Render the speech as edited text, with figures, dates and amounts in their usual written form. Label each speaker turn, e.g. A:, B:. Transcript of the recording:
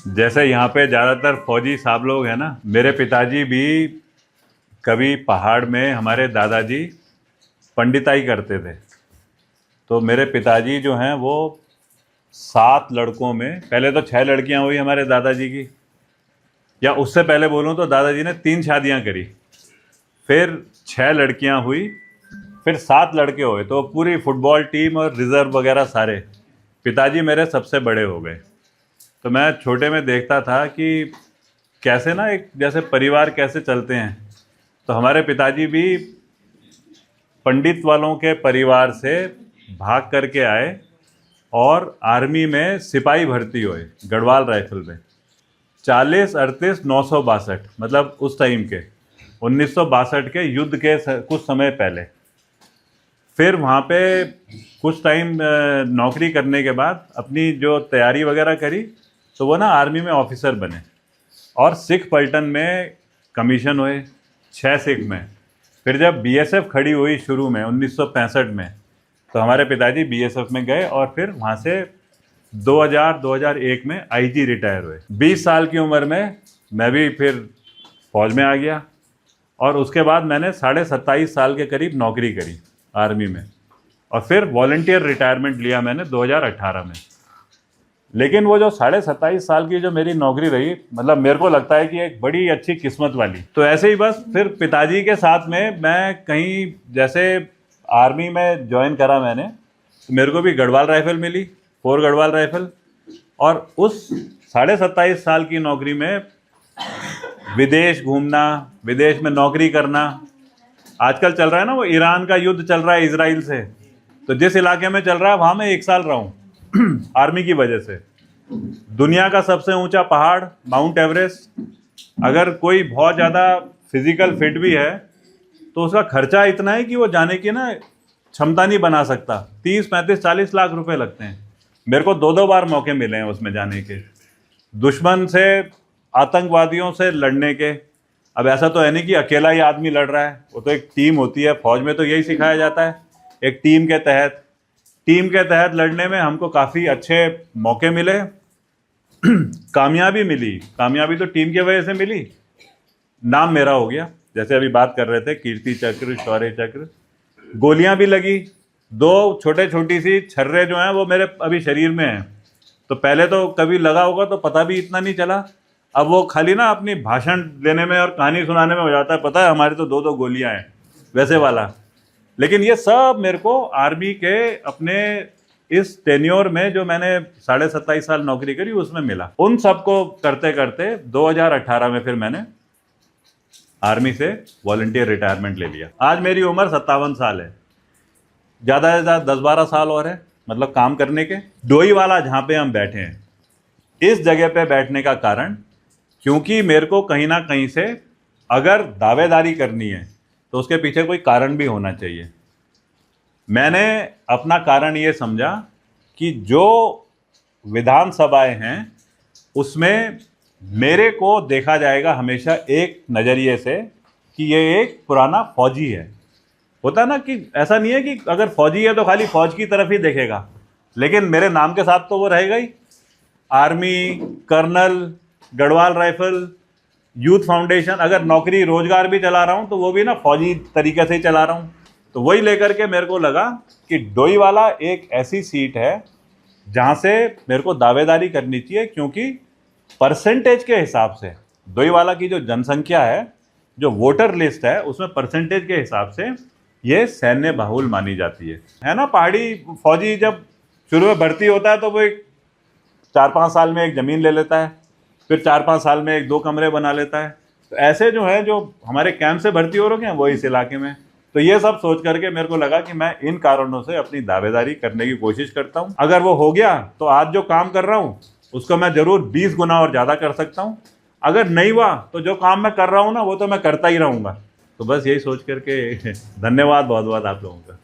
A: जैसे यहाँ पे ज़्यादातर फौजी साहब लोग हैं ना, मेरे पिताजी भी कभी पहाड़ में हमारे दादाजी पंडिताई करते थे। तो मेरे पिताजी जो हैं वो 7 लड़कों में, पहले तो 6 लड़कियां हुई हमारे दादाजी की, या उससे पहले बोलूं तो दादाजी ने 3 शादियां करी, फिर 6 लड़कियां हुई, फिर 7 लड़के हुए, तो पूरी फुटबॉल टीम और रिज़र्व वगैरह सारे पिताजी मेरे सबसे बड़े हो गए। तो मैं छोटे में देखता था कि कैसे ना एक जैसे परिवार कैसे चलते हैं। तो हमारे पिताजी भी पंडित वालों के परिवार से भाग करके आए और आर्मी में सिपाही भर्ती हुए गढ़वाल राइफल में। 40-38-962 मतलब उस टाइम के 1962 के युद्ध के कुछ समय पहले। फिर वहाँ पे कुछ टाइम नौकरी करने के बाद अपनी जो तैयारी वगैरह करी, तो वो ना आर्मी में ऑफिसर बने और सिख पलटन में कमीशन हुए 6 सिख में। फिर जब बीएसएफ खड़ी हुई शुरू में 1965 में, तो हमारे पिताजी बीएसएफ में गए और फिर वहाँ से 2000-2001 में आईजी रिटायर हुए। 20 साल की उम्र में मैं भी फिर फौज में आ गया और उसके बाद मैंने 27.5 साल के करीब नौकरी करी आर्मी में, और फिर वॉलंटियर रिटायरमेंट लिया मैंने 2018 में। लेकिन वो जो 27.5 साल की जो मेरी नौकरी रही, मतलब मेरे को लगता है कि एक बड़ी अच्छी किस्मत वाली। तो ऐसे ही बस फिर पिताजी के साथ में मैं कहीं जैसे आर्मी में ज्वाइन करा मैंने, तो मेरे को भी गढ़वाल राइफल मिली, 4 गढ़वाल राइफल। और उस 27.5 साल की नौकरी में विदेश घूमना, विदेश में नौकरी करना। आजकल चल रहा है ना वो ईरान का युद्ध चल रहा है इजराइल से, तो जिस इलाके में चल रहा है वहाँ मैं 1 साल रहा हूँ आर्मी की वजह से। दुनिया का सबसे ऊंचा पहाड़ माउंट एवरेस्ट, अगर कोई बहुत ज़्यादा फिजिकल फिट भी है तो उसका खर्चा इतना है कि वो जाने की ना क्षमता नहीं बना सकता। 30-35-40 लाख रुपए लगते हैं। मेरे को 2-2 बार मौके मिले हैं उसमें जाने के, दुश्मन से, आतंकवादियों से लड़ने के। अब ऐसा तो है नहीं कि अकेला ही आदमी लड़ रहा है, वो तो एक टीम होती है। फौज में तो यही सिखाया जाता है, एक टीम के तहत लड़ने में हमको काफ़ी अच्छे मौके मिले। कामयाबी मिली, कामयाबी तो टीम की वजह से मिली, नाम मेरा हो गया। जैसे अभी बात कर रहे थे कीर्ति चक्र, शौर्य चक्र। गोलियां भी लगी, 2 छोटी सी छर्रे जो हैं वो मेरे अभी शरीर में हैं। तो पहले तो कभी लगा होगा तो पता भी इतना नहीं चला, अब वो खाली ना अपनी भाषण देने में और कहानी सुनाने में हो जाता है, पता है हमारी तो 2-2 गोलियां हैं वैसे वाला। लेकिन ये सब मेरे को आर्मी के अपने इस टेन्योर में जो मैंने 27.5 साल नौकरी करी उसमें मिला। उन सबको करते करते 2018 में फिर मैंने आर्मी से वॉलंटियर रिटायरमेंट ले लिया। आज मेरी उम्र 57 साल है, ज़्यादा से ज़्यादा 10-12 साल और है मतलब काम करने के। डोईवाला जहाँ पे हम बैठे हैं, इस जगह पे बैठने का कारण, क्योंकि मेरे को कहीं ना कहीं से अगर दावेदारी करनी है तो उसके पीछे कोई कारण भी होना चाहिए। मैंने अपना कारण ये समझा कि जो विधानसभाएं हैं उसमें मेरे को देखा जाएगा हमेशा एक नज़रिए से कि ये एक पुराना फौजी है। होता है ना कि ऐसा नहीं है कि अगर फौजी है तो खाली फौज की तरफ ही देखेगा, लेकिन मेरे नाम के साथ तो वो रहेगा ही। Army, colonel, Garhwal rifle, youth foundation, अगर नौकरी रोजगार भी चला रहा हूँ तो वो भी ना फौजी तरीके से ही चला रहा हूँ। तो वही लेकर के मेरे को लगा कि डोईवाला एक ऐसी सीट है जहाँ से मेरे को दावेदारी करनी चाहिए, क्योंकि परसेंटेज के हिसाब से डोईवाला की जो जनसंख्या है, जो वोटर लिस्ट है, उसमें परसेंटेज के हिसाब से ये सैन्य बाहुल मानी जाती है ना। पहाड़ी फौजी जब शुरू में भर्ती होता है तो वो एक 4-5 साल में एक ज़मीन ले लेता है, फिर 4-5 साल में 1-2 कमरे बना लेता है। तो ऐसे जो है जो हमारे कैंप से भर्ती हो रखे हैं वो इस इलाके में। तो ये सब सोच करके मेरे को लगा कि मैं इन कारणों से अपनी दावेदारी करने की कोशिश करता हूँ। अगर वो हो गया तो आज जो काम कर रहा हूँ उसको मैं ज़रूर 20 गुना और ज़्यादा कर सकता हूँ। अगर नहीं हुआ तो जो काम मैं कर रहा हूँ ना वो तो मैं करता ही रहूँगा। तो बस यही सोच करके धन्यवाद बहुत बहुत आप लोगों का।